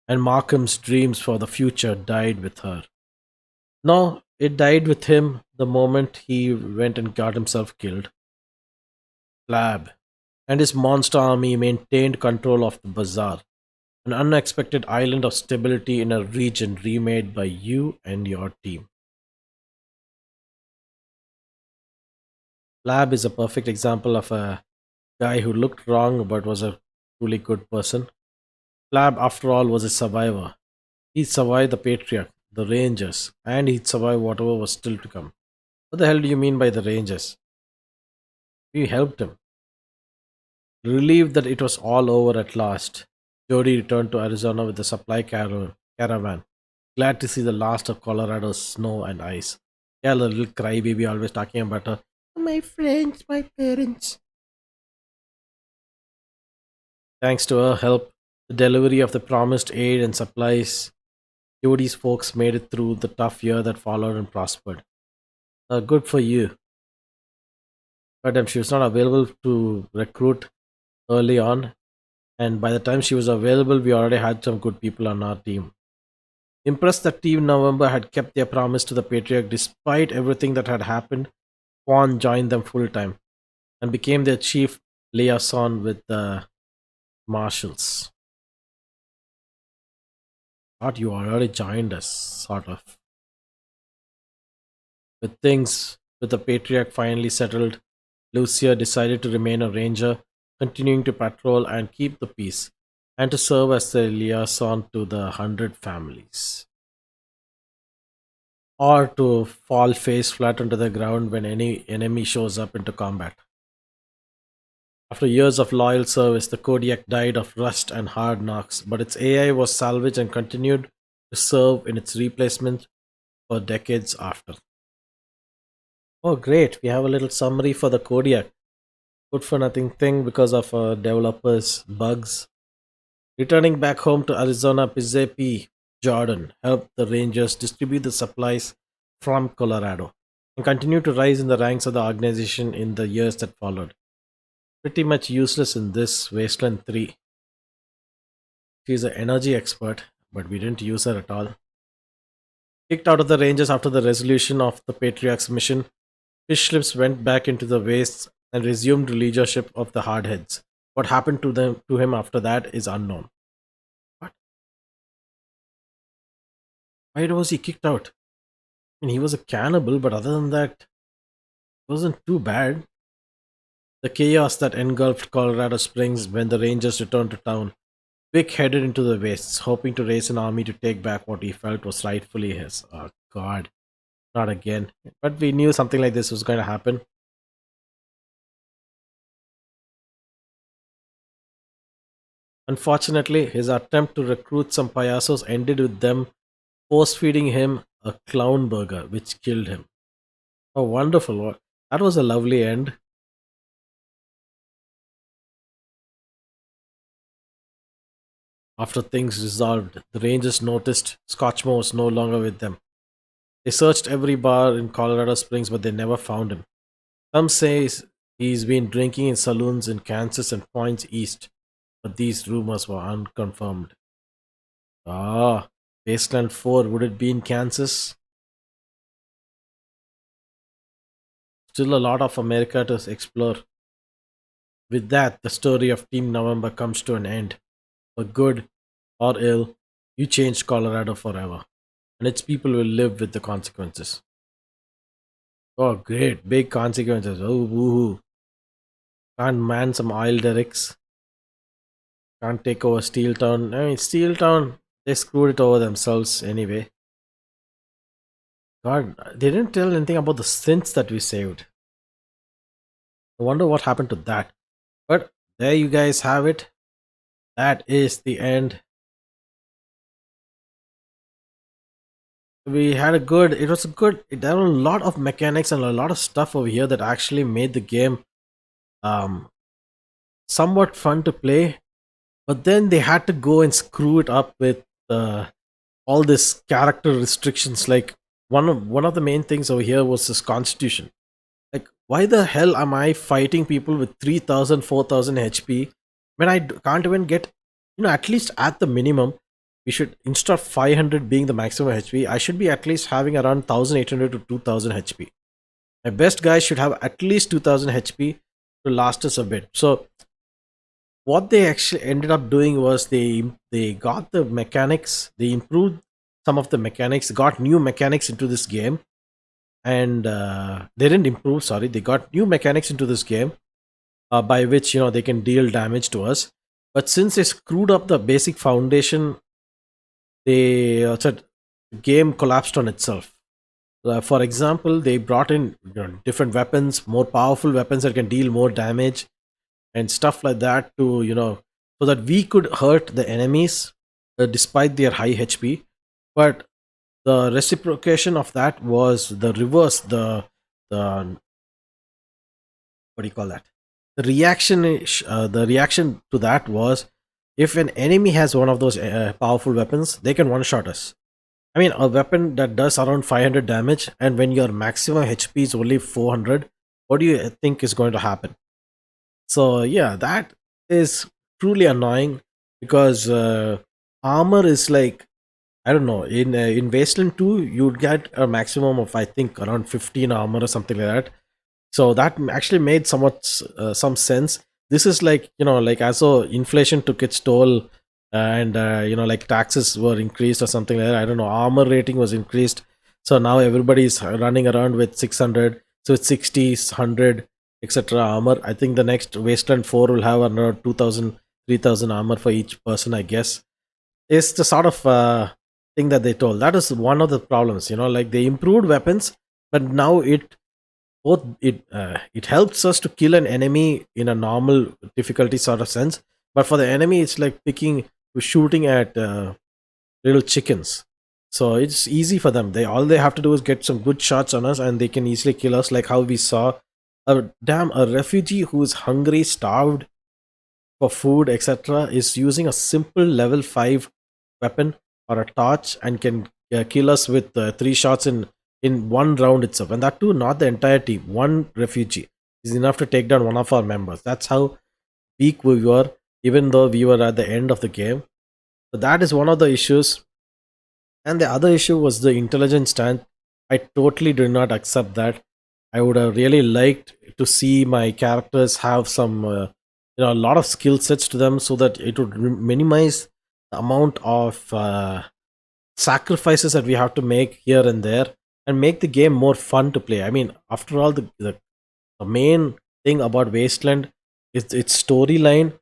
and Markham's dreams for the future died with her. No, it died with him the moment he went and got himself killed. Flab and his monster army maintained control of the bazaar, an unexpected island of stability in a region remade by you and your team. Flab is a perfect example of a Guy who looked wrong but was a truly good person. Flab, after all, was a survivor. He survived the Patriarch, the Rangers, and he'd survive whatever was still to come. What the hell do you mean by the Rangers? We helped him. Relieved that it was all over at last, Jody returned to Arizona with the supply caravan. Glad to see the last of Colorado's snow and ice. Yeah, the little crybaby always talking about her. My friends, my parents. Thanks to her help, the delivery of the promised aid and supplies, Jody's folks made it through the tough year that followed and prospered. Good for you. But she was not available to recruit early on, and by the time she was available, we already had some good people on our team. Impressed that Team November had kept their promise to the Patriarch despite everything that had happened, Quan joined them full time and became their chief liaison with the marshals. Thought you already joined us, sort of. With the Patriarch finally settled, Lucia decided to remain a ranger, continuing to patrol and keep the peace, and to serve as the liaison to the 100 families. Or to fall face flat onto the ground when any enemy shows up into combat. After years of loyal service, the Kodiak died of rust and hard knocks, but its AI was salvaged and continued to serve in its replacement for decades after. Oh, great! We have a little summary for the Kodiak. Good for nothing thing because of developers' bugs. Returning back home to Arizona, Pizepi Jordan helped the Rangers distribute the supplies from Colorado and continued to rise in the ranks of the organization in the years that followed. Pretty much useless in this Wasteland 3. She's an energy expert, but we didn't use her at all. Kicked out of the Rangers after the resolution of the Patriarch's mission, Fish Lips went back into the wastes and resumed leadership of the Hardheads. What happened to him after that is unknown. What? Why was he kicked out? I mean, he was a cannibal, but other than that, it wasn't too bad. The chaos that engulfed Colorado Springs when the Rangers returned to town. Vic headed into the wastes, hoping to raise an army to take back what he felt was rightfully his. Oh, God. Not again. But we knew something like this was going to happen. Unfortunately, his attempt to recruit some payasos ended with them force feeding him a clown burger, which killed him. Oh, wonderful. That was a lovely end. After things resolved, the Rangers noticed Scotchmo was no longer with them. They searched every bar in Colorado Springs, but they never found him. Some say he's been drinking in saloons in Kansas and points east, but these rumors were unconfirmed. Ah, Wasteland 4, would it be in Kansas? Still a lot of America to explore. With that, the story of Team November comes to an end. For good or ill, you changed Colorado forever, and its people will live with the consequences. Oh, great, big consequences. Oh, woohoo. Can't man some oil derricks. Can't take over Steel Town. I mean, Steel Town, they screwed it over themselves anyway. God, they didn't tell anything about the synths that we saved. I wonder what happened to that. But there you guys have it. That is the end. We had a good, it was a good, there were a lot of mechanics and a lot of stuff over here that actually made the game um, somewhat fun to play. But then they had to go and screw it up with all this character restrictions. Like one of the main things over here was this constitution. Like, why the hell am I fighting people with 3,000, 4,000 HP when can't even get, at least at the minimum, we should, instead of 500 being the maximum HP, I should be at least having around 1,800 to 2,000 HP. My best guys should have at least 2,000 HP to last us a bit. So, what they actually ended up doing was they got the mechanics, they improved some of the mechanics, got new mechanics into this game, and they didn't improve, sorry, they got new mechanics into this game, by which they can deal damage to us. But since they screwed up the basic foundation, the game collapsed on itself. For example, they brought in different weapons, more powerful weapons that can deal more damage and stuff like that to so that we could hurt the enemies despite their high HP. But the reciprocation of that was the reverse. The what do you call that? The reaction to that was, if an enemy has one of those powerful weapons, they can one shot us. I mean, a weapon that does around 500 damage, and when your maximum HP is only 400, what do you think is going to happen? So yeah, that is truly annoying because armor is like, I don't know, in Wasteland 2 you'd get a maximum of, I think, around 15 armor or something like that. So that actually made somewhat some sense. This is like, like as though inflation took its toll, and like taxes were increased or something like that. I don't know, armor rating was increased, so now everybody's running around with 600, so it's 60, 100, etc. armor. I think the next Wasteland 4 will have around 2000, 3000 armor for each person, I guess. It's the sort of thing that they told. That is one of the problems, like they improved weapons, but now it helps us to kill an enemy in a normal difficulty sort of sense, but for the enemy it's like shooting at little chickens. So it's easy for them. They have to do is get some good shots on us and they can easily kill us, like how we saw a refugee who is hungry, starved for food, etc., is using a simple level 5 weapon or a torch and can kill us with 3 shots in one round itself, and that too not the entire team. One refugee is enough to take down one of our members. That's how weak we were, even though we were at the end of the game. So that is one of the issues. And the other issue was the intelligence stand. I totally did not accept that. I would have really liked to see my characters have some a lot of skill sets to them, so that it would minimize the amount of sacrifices that we have to make here and there, and make the game more fun to play. I mean, after all, the main thing about Wasteland is its storyline,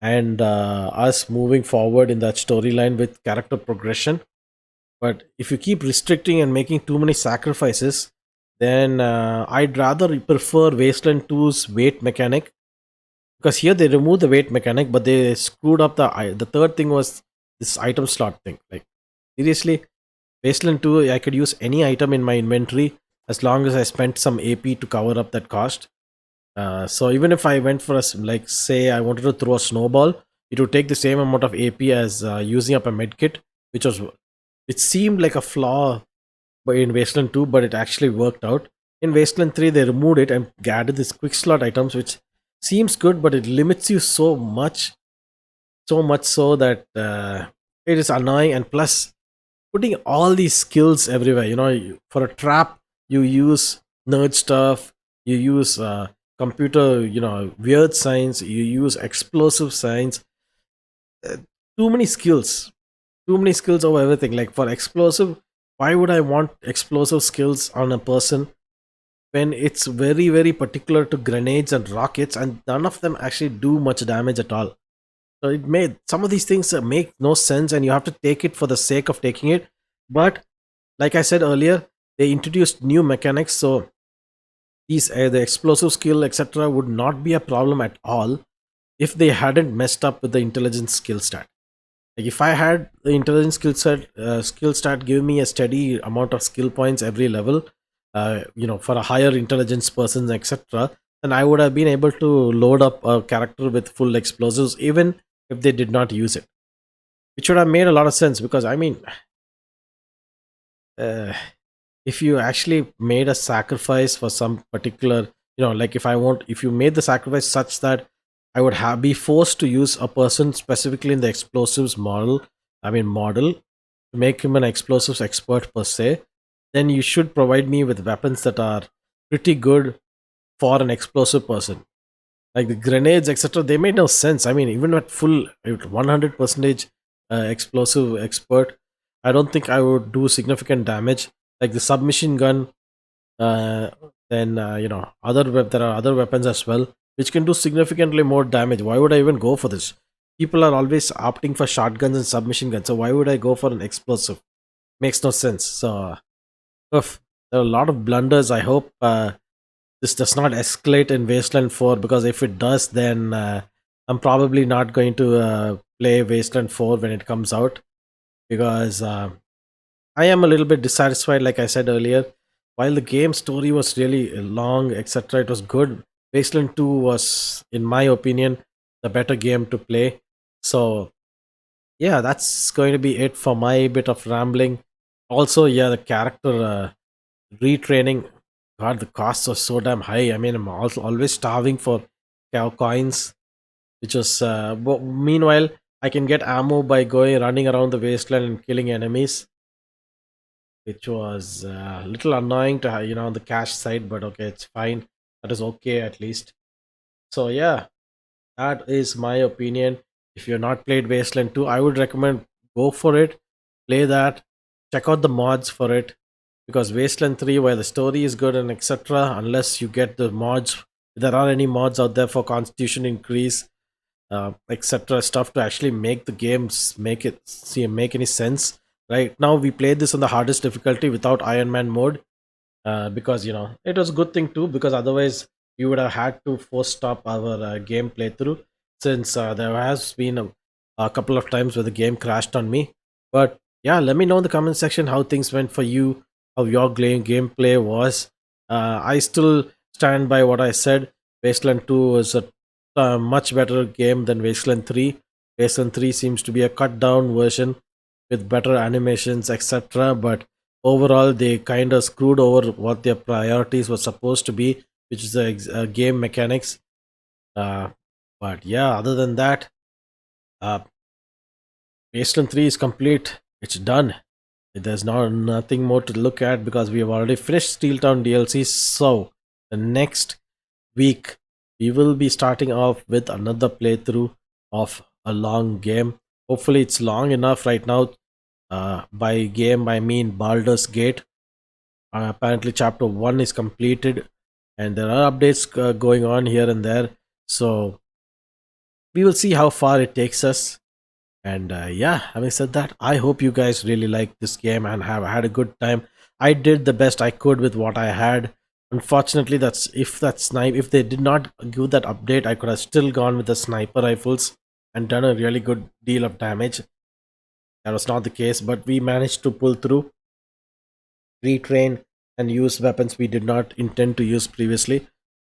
and us moving forward in that storyline with character progression. But if you keep restricting and making too many sacrifices, then I'd rather prefer Wasteland 2's weight mechanic, because here they removed the weight mechanic, but they screwed up the third thing was this item slot thing. Like, seriously, Wasteland 2, I could use any item in my inventory as long as I spent some AP to cover up that cost. So even if I went for like, say I wanted to throw a snowball, it would take the same amount of AP as using up a medkit, which was, it seemed like a flaw in Wasteland 2, but it actually worked out. In Wasteland 3, they removed it and added this quick slot items, which seems good, but it limits you so much so that it is annoying. And plus, putting all these skills everywhere, for a trap, you use nerd stuff, you use computer, weird science, you use explosive science. Uh, Too many skills, too many skills over everything. Like for explosive, why would I want explosive skills on a person when it's very, very particular to grenades and rockets, and none of them actually do much damage at all? So it made some of these things make no sense, and you have to take it for the sake of taking it. But like I said earlier, they introduced new mechanics, so these the explosive skill, etc., would not be a problem at all if they hadn't messed up with the intelligence skill stat. Like if I had the intelligence skill stat give me a steady amount of skill points every level, for a higher intelligence person, etc., then I would have been able to load up a character with full explosives, even if they did not use it, which would have made a lot of sense. Because I mean, uh, if you actually made a sacrifice for some particular, like if you made the sacrifice such that I would have be forced to use a person specifically in the explosives model to make him an explosives expert per se, then you should provide me with weapons that are pretty good for an explosive person. Like the grenades, etc., they made no sense. I mean, even at full 100% explosive expert, I don't think I would do significant damage. Like the submachine gun, uh, then there are other weapons as well. which can do significantly more damage. Why would I even go for this? People are always opting for shotguns and submachine guns, so why would I go for an explosive? Makes no sense. So, there are a lot of blunders. I hope this does not escalate in Wasteland 4, because if it does, then I'm probably not going to play Wasteland 4 when it comes out, because I am a little bit dissatisfied, like I said earlier. While the game story was really long, etc., it was good. Wasteland 2 was, in my opinion, the better game to play. So, yeah, that's going to be it for my bit of rambling. Also, yeah, the character retraining, god, the costs are so damn high. I mean, I'm also always starving for cow coins, which was meanwhile I can get ammo by going running around the wasteland and killing enemies, which was a little annoying to have, on the cash side, but okay, it's fine. That is okay at least. So yeah, that is my opinion. If you're not played Wasteland 2, I would recommend go for it, play that, check out the mods for it, because Wasteland 3, where the story is good and etc., unless you get the mods, if there are any mods out there for constitution increase, etc., stuff to actually make the games make any sense. Right now, we played this on the hardest difficulty without Iron Man mode, because it was a good thing too, because otherwise we would have had to force stop our game playthrough, since there has been a couple of times where the game crashed on me. But yeah, let me know in the comment section how things went for you, how your gameplay was. I still stand by what I said. Wasteland 2 was a much better game than Wasteland 3. Wasteland 3 seems to be a cut down version with better animations, etc., but overall they kind of screwed over what their priorities were supposed to be, which is the game mechanics. uh, but yeah, other than that, uh, Wasteland 3 is complete. It's done. There's nothing more to look at, because we have already finished Steel Town DLC. So the next week we will be starting off with another playthrough of a long game. Hopefully it's long enough. Right now, by game I mean Baldur's Gate. Apparently, chapter 1 is completed, and there are updates going on here and there. So, we will see how far it takes us. And yeah, having said that, I hope you guys really like this game and have had a good time. I did the best I could with what I had. Unfortunately, if they did not give that update, I could have still gone with the sniper rifles and done a really good deal of damage. That was not the case, but we managed to pull through, retrain, and use weapons we did not intend to use previously.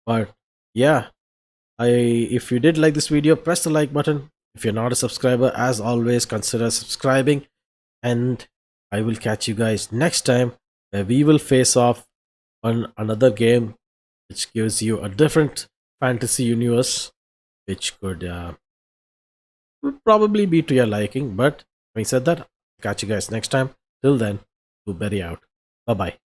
But yeah, I if you did like this video, press the like button. If you're not a subscriber, as always, consider subscribing. And I will catch you guys next time, where we will face off on another game which gives you a different fantasy universe, which would probably be to your liking. But having said that, catch you guys next time. Till then, Blueberry out. Bye bye.